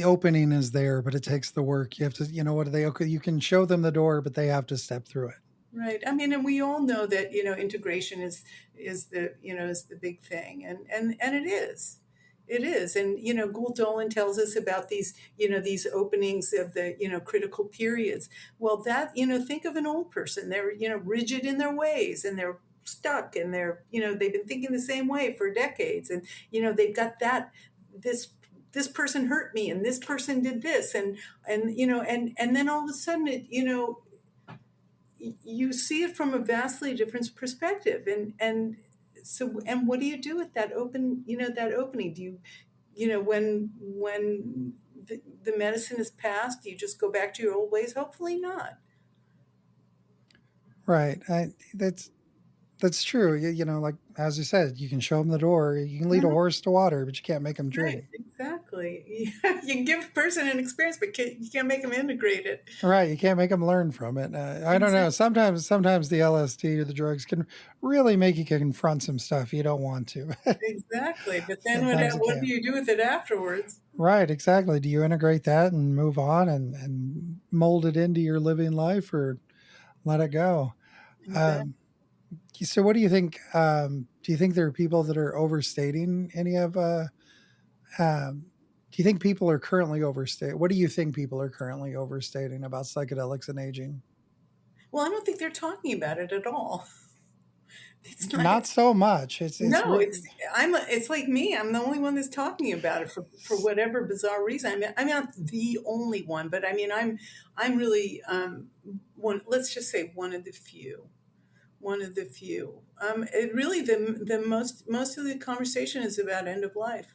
opening is there, but it takes the work. You have to, what they okay, you can show them the door, but they have to step through it.
Right. I mean, and we all know that integration is the big thing, and it is. It is. And Gould Dolan tells us about these openings of the critical periods. Well, that think of an old person. They're rigid in their ways, and they're stuck, and they've been thinking the same way for decades, and they've got this person hurt me, and this person did this, and then all of a sudden you see it from a vastly different perspective. And what do you do with that opening? Do when the medicine is passed, do you just go back to your old ways? Hopefully not.
Right. That's true. Like as you said, you can show them the door. You can lead a horse to water, but you can't make them drink.
Right, exactly. You can give a person an experience, but you can't make them integrate it.
Right. You can't make them learn from it. I don't know. Sometimes the LSD or the drugs can really make you confront some stuff you don't want to.
Exactly. But then
Sometimes it
what
can.
do you do with it afterwards?
Right. Exactly. Do you integrate that and move on and mold it into your living life, or let it go?
Exactly.
Um, so, what do you think? Do you think there are people that are overstating any of? Do you think people are currently overstating? What do you think people are currently overstating about psychedelics and aging?
Well, I don't think they're talking about it at all. It's not.
Not so much.
No, it's like me. I'm the only one that's talking about it for whatever bizarre reason. I'm not the only one, but I mean, I'm really one. Let's just say one of the few. One of the few. It really the most of the conversation is about end of life.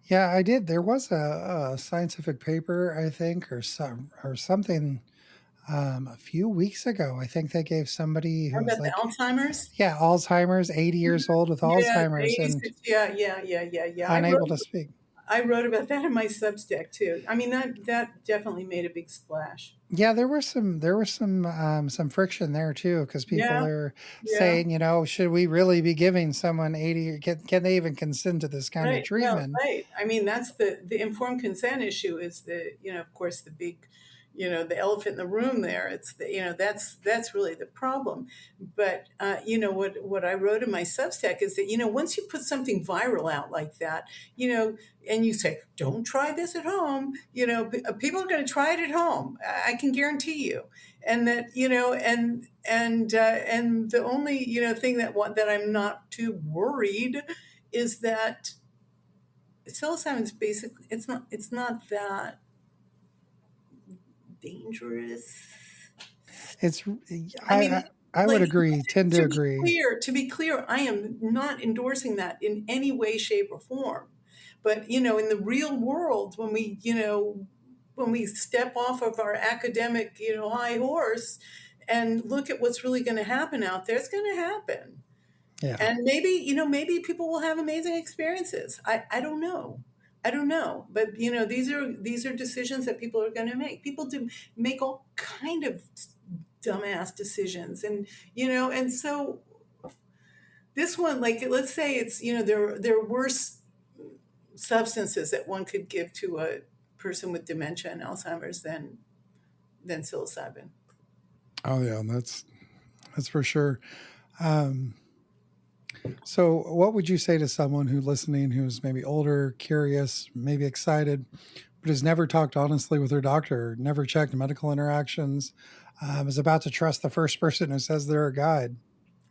Yeah, I did. There was a scientific paper, I think, or something a few weeks ago. I think they gave somebody
How
who was
about the
like,
Alzheimer's?
yeah, Alzheimer's, 80 years old with
Yeah,
Alzheimer's and
86. Yeah.
unable to speak.
I wrote about that in my Substack too. I mean, that definitely made a big splash.
Yeah, there was some friction there too, because people
Yeah,
are
yeah.
saying, should we really be giving someone 80? Can they even consent to this kind of
Right. Well,
treatment?
right. I mean, that's the informed consent issue is of course, the big, the elephant in the room there. It's that's really the problem. But, what I wrote in my Substack is that, once you put something viral out like that, and you say, don't try this at home, people are going to try it at home. I can guarantee you. And that, and the only, thing that I'm not too worried is that psilocybin is basically it's not that dangerous.
It's
I mean,
I would
like,
agree, tend to agree.
to be clear, I am not endorsing that in any way, shape, or form. But in the real world, when we step off of our academic, high horse and look at what's really going to happen out there, it's going to happen.
Yeah.
And maybe people will have amazing experiences. I don't know. I don't know. But these are decisions that people are going to make. People do make all kind of dumbass decisions, and so this one, like, let's say it's there are worse substances that one could give to a person with dementia and Alzheimer's than psilocybin.
Oh yeah, that's for sure. Um, so, what would you say to someone who's listening, who's maybe older, curious, maybe excited, but has never talked honestly with their doctor, never checked medical interactions, is about to trust the first person who says they're a guide?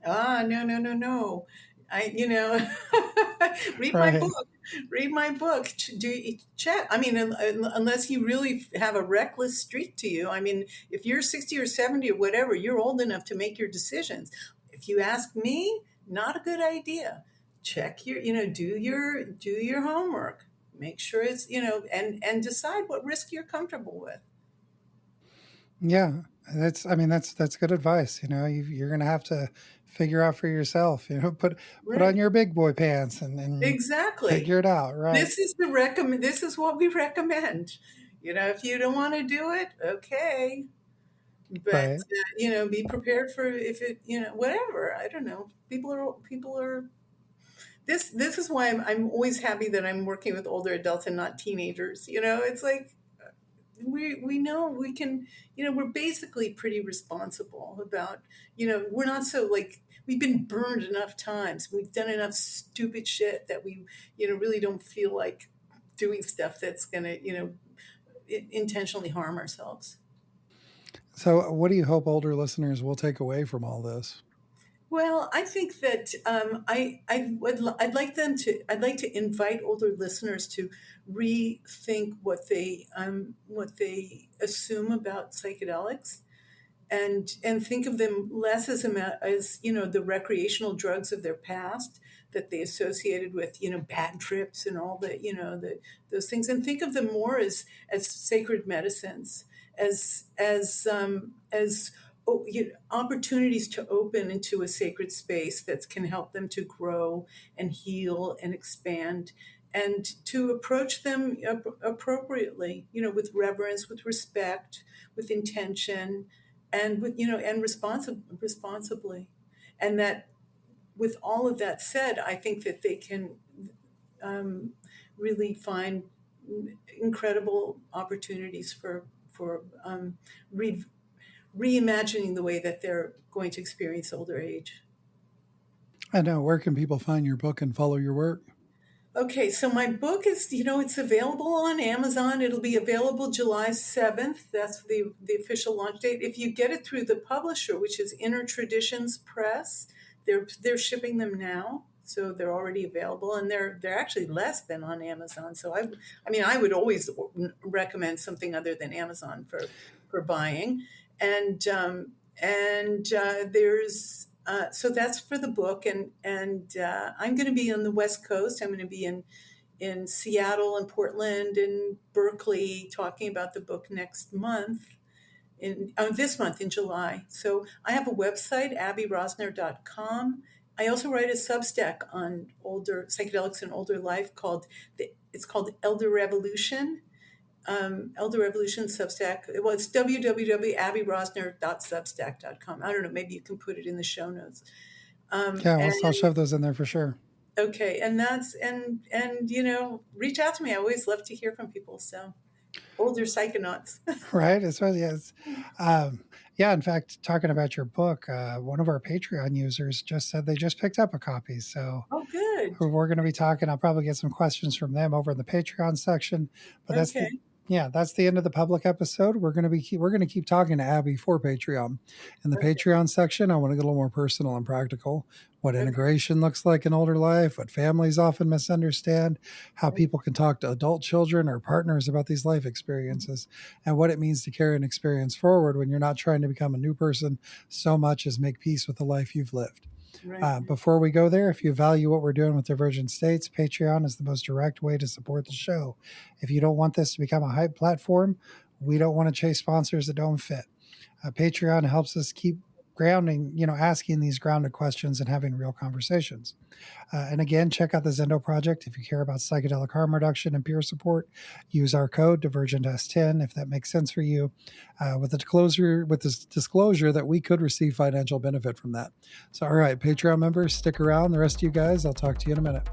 No. I read my
Right.
book. Read my book. Check. I mean, unless you really have a reckless streak to you. I mean, if you're 60 or 70 or whatever, you're old enough to make your decisions. If you ask me, not a good idea. Check your, do your homework. Make sure it's, and decide what risk you're comfortable with.
Yeah, that's good advice. You're gonna have to figure out for yourself. Put on
Right.
your big boy pants and
Exactly.
figure it out. Right.
This is what we recommend. If you don't want to do it, okay. But
Right.
be prepared for if it, whatever. I don't know. People are. This is why I'm always happy that I'm working with older adults and not teenagers. It's like we know we can. We're basically pretty responsible about. We're not so like we've been burned enough times. We've done enough stupid shit that we really don't feel like doing stuff that's gonna intentionally harm ourselves.
So, what do you hope older listeners will take away from all this?
Well, I think that I'd like to invite older listeners to rethink what they assume about psychedelics, and think of them less as the recreational drugs of their past that they associated with bad trips and all those things, and think of them more as sacred medicines, as opportunities to open into a sacred space that can help them to grow and heal and expand, and to approach them appropriately, with reverence, with respect, with intention, and responsibly. And that, with all of that said, I think that they can um, really find incredible opportunities for reimagining the way that they're going to experience older age.
I know. Where can people find your book and follow your work?
Okay, so my book is, it's available on Amazon. It'll be available July 7th. That's the official launch date. If you get it through the publisher, which is Inner Traditions Press, they're shipping them now. So they're already available, and they're actually less than on Amazon. So I would always recommend something other than Amazon for buying. And there's so that's for the book, and I'm going to be on the West Coast. I'm going to be in Seattle and Portland and Berkeley talking about the book next month, in this month in July. So I have a website, abbierosner.com. I also write a Substack on older psychedelics and older life it's called Elder Revolution. Elder Revolution Substack. Well, it's www.abbierosner.substack.com. I don't know. Maybe you can put it in the show notes.
Yeah,
And
I'll shove those in there for sure.
okay, and that's and reach out to me. I always love to hear from people. So older psychonauts.
Right. Yes. Yeah. In fact, talking about your book, one of our Patreon users just said they just picked up a copy. So
Oh, good.
we're going to be talking. I'll probably get some questions from them over in the Patreon section. But
Okay.
that's the end of the public episode. We're going to keep talking to Abbie for Patreon. In the
Okay.
Patreon section, I want to get a little more personal and practical. What
Okay.
integration looks like in older life, what families often misunderstand, how people can talk to adult children or partners about these life experiences, and what it means to carry an experience forward when you're not trying to become a new person so much as make peace with the life you've lived.
Right.
Before we go there, if you value what we're doing with Divergent States, Patreon is the most direct way to support the show. If you don't want this to become a hype platform, we don't want to chase sponsors that don't fit. Patreon helps us keep grounding, asking these grounded questions and having real conversations. And again, check out the Zendo project. If you care about psychedelic harm reduction and peer support, use our code DivergentS10 if that makes sense for you. With this disclosure that we could receive financial benefit from that. So, all right, Patreon members, stick around. The rest of you guys, I'll talk to you in a minute.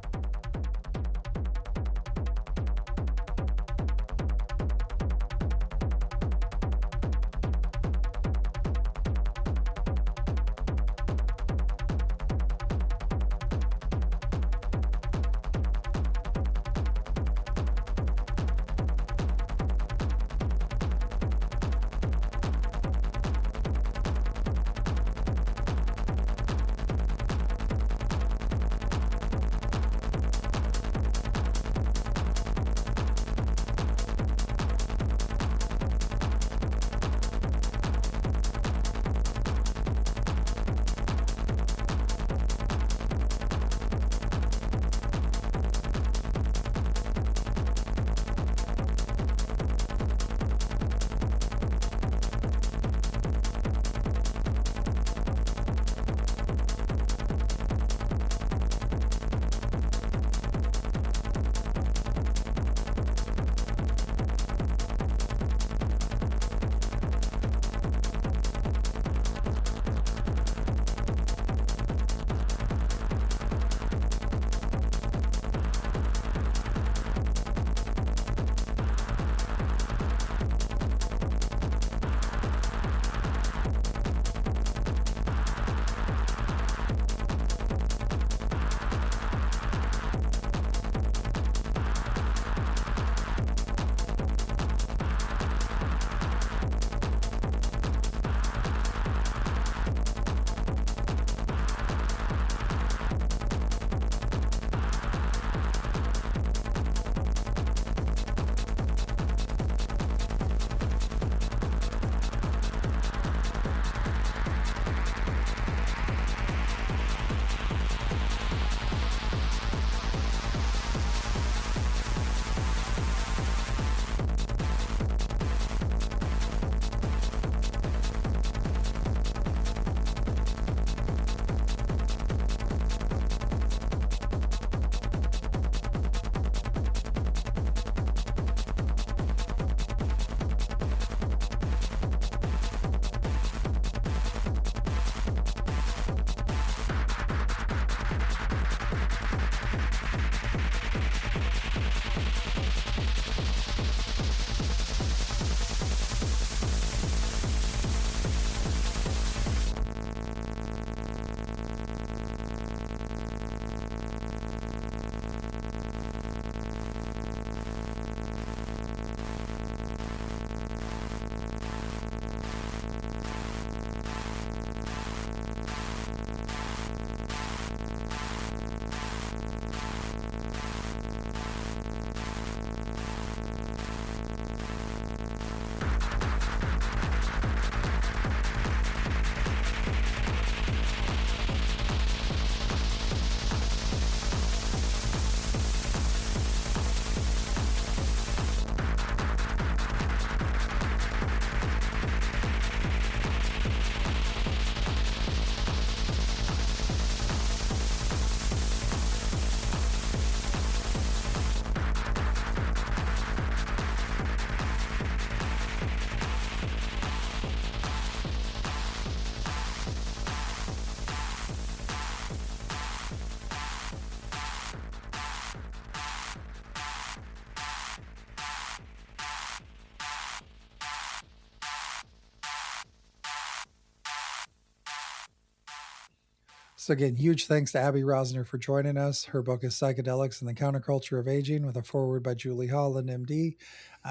So again, huge thanks to Abbie Rosner for joining us. Her book is Psychedelics and the Counterculture of Aging, with a foreword by Julie Holland, MD.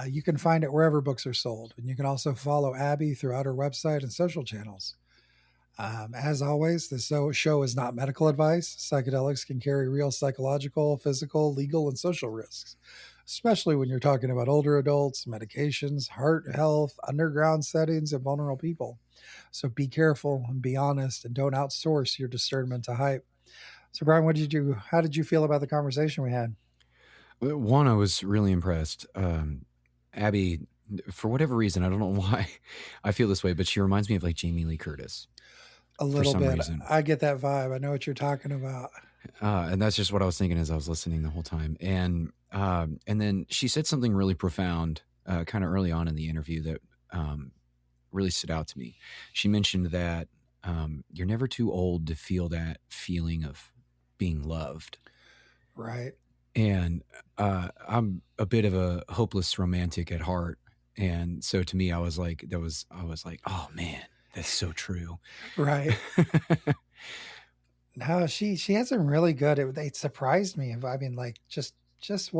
You can find it wherever books are sold. And you can also follow Abbie throughout her website and social channels. As always, this show is not medical advice. Psychedelics can carry real psychological, physical, legal, and social risks, especially when you're talking about older adults, medications, heart health, underground settings, and vulnerable people. So be careful and be honest, and don't outsource your discernment to hype. So, Bryan, what did you do? How did you feel about the conversation we had?
One, I was really impressed. Abbie, for whatever reason, I don't know why I feel this way, but she reminds me of like Jamie Lee Curtis.
A little
some
bit.
reason.
I get that vibe. I know what you're talking about.
And that's just what I was thinking as I was listening the whole time. And then she said something really profound, kind of early on in the interview that really stood out to me. She mentioned that you're never too old to feel that feeling of being loved.
Right.
And I'm a bit of a hopeless romantic at heart. And so to me, I was like, oh man, that's so true.
Right. No, she had some really good. It surprised me. I mean, like just because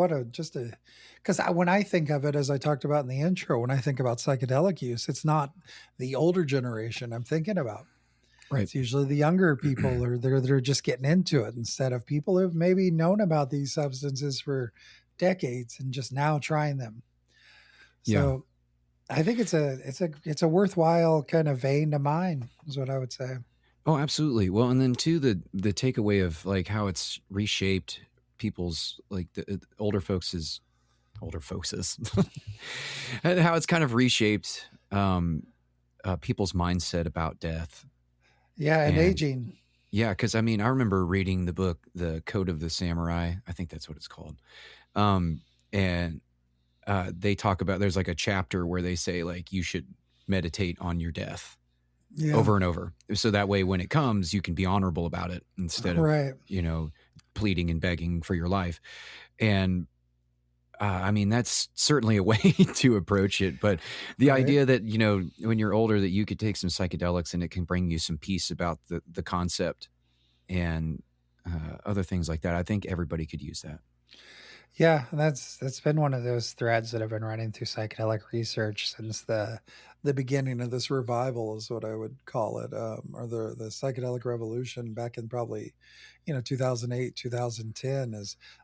when I think of it, as I talked about in the intro, when I think about psychedelic use, it's not the older generation I'm thinking about.
Right.
It's usually the younger people, or they're just getting into it, instead of people who've maybe known about these substances for decades and just now trying them. So I think it's a worthwhile kind of vein to mine, is what I would say.
Oh, absolutely. Well, and then too, the takeaway of like how it's reshaped people's, like the older folks' how it's kind of reshaped people's mindset about death.
Yeah, and aging.
Yeah, because I mean, I remember reading the book, The Code of the Samurai. I think that's what it's called. And they talk about, there's like a chapter where they say like you should meditate on your death over and over, so that way when it comes, you can be honorable about it instead of pleading and begging for your life. And I mean, that's certainly a way to approach it, but the idea that when you're older, that you could take some psychedelics and it can bring you some peace about the concept and other things like that, I think everybody could use that.
Yeah, that's been one of those threads that have been running through psychedelic research since the beginning of this revival, is what I would call it, or the psychedelic revolution back in probably 2008, 2010.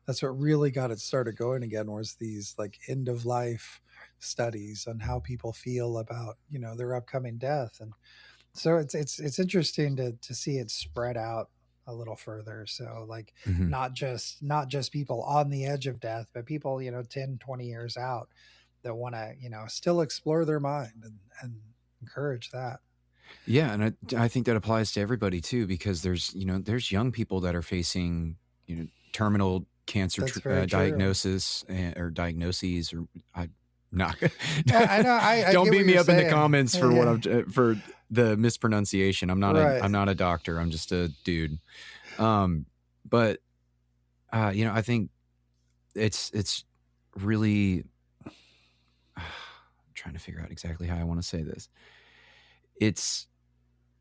That's what really got it started going again, was these like end of life studies on how people feel about their upcoming death. And so it's interesting to see it spread out a little further. So like not just people on the edge of death, but people 10, 20 years out that want to still explore their mind and encourage that.
Yeah, and I think that applies to everybody too, because there's young people that are facing terminal cancer diagnosis or diagnoses, or not.
I know. I
don't beat me up
saying.
In the comments for what I'm for the mispronunciation. I'm not
right.
I'm not a doctor. I'm just a dude. But I think it's really I'm trying to figure out exactly how I want to say this. It's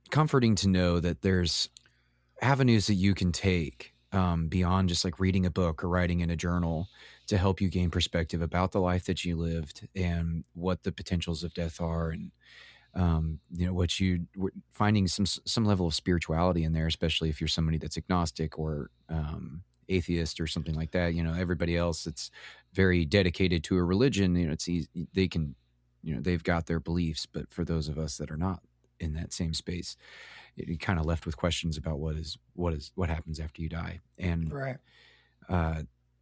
comforting to know that there's avenues that you can take beyond just like reading a book or writing in a journal to help you gain perspective about the life that you lived and what the potentials of death are, and what you finding some level of spirituality in there, especially if you're somebody that's agnostic or atheist or something like that. Everybody else that's very dedicated to a religion, it's easy, they can, they've got their beliefs, but for those of us that are not in that same space, you're kind of left with questions about what happens after you die. And
Right.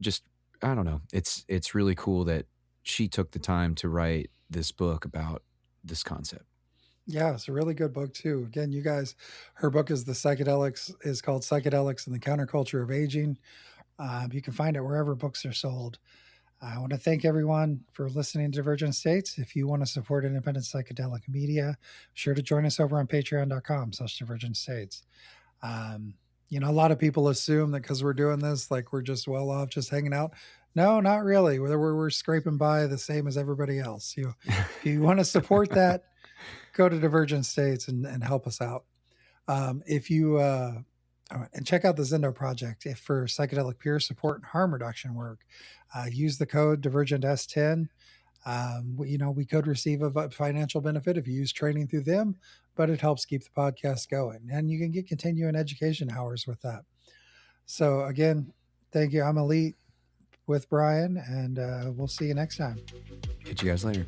Just, I don't know. It's really cool that she took the time to write this book about this concept.
Yeah, it's a really good book too. Again, you guys, her book is called Psychedelics and the Counterculture of Aging. You can find it wherever books are sold. I want to thank everyone for listening to Divergent States. If you want to support independent psychedelic media, be sure to join us over on patreon.com/Divergent States. A lot of people assume that because we're doing this, like we're just well off just hanging out. No, not really. We're scraping by the same as everybody else. If you want to support that, go to Divergent States and help us out. If you and check out the Zendo project for psychedelic peer support and harm reduction work. Use the code Divergent S10. We could receive a financial benefit if you use training through them, but it helps keep the podcast going, and you can get continuing education hours with that. So again, thank you. I'm Elite with Bryan, and we'll see you next time.
Catch you guys later.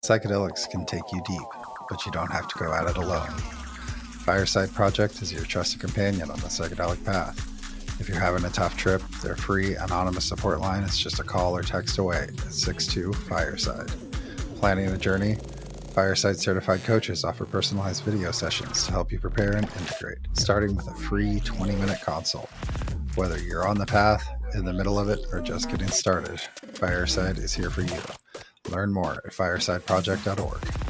Psychedelics can take you deep, but you don't have to go at it alone. Fireside Project is your trusted companion on the psychedelic path. If you're having a tough trip, their free, anonymous support line is just a call or text away at 62-FIRESIDE. Planning a journey? Fireside certified coaches offer personalized video sessions to help you prepare and integrate, starting with a free 20-minute consult. Whether you're on the path, in the middle of it, or just getting started, Fireside is here for you. Learn more at firesideproject.org.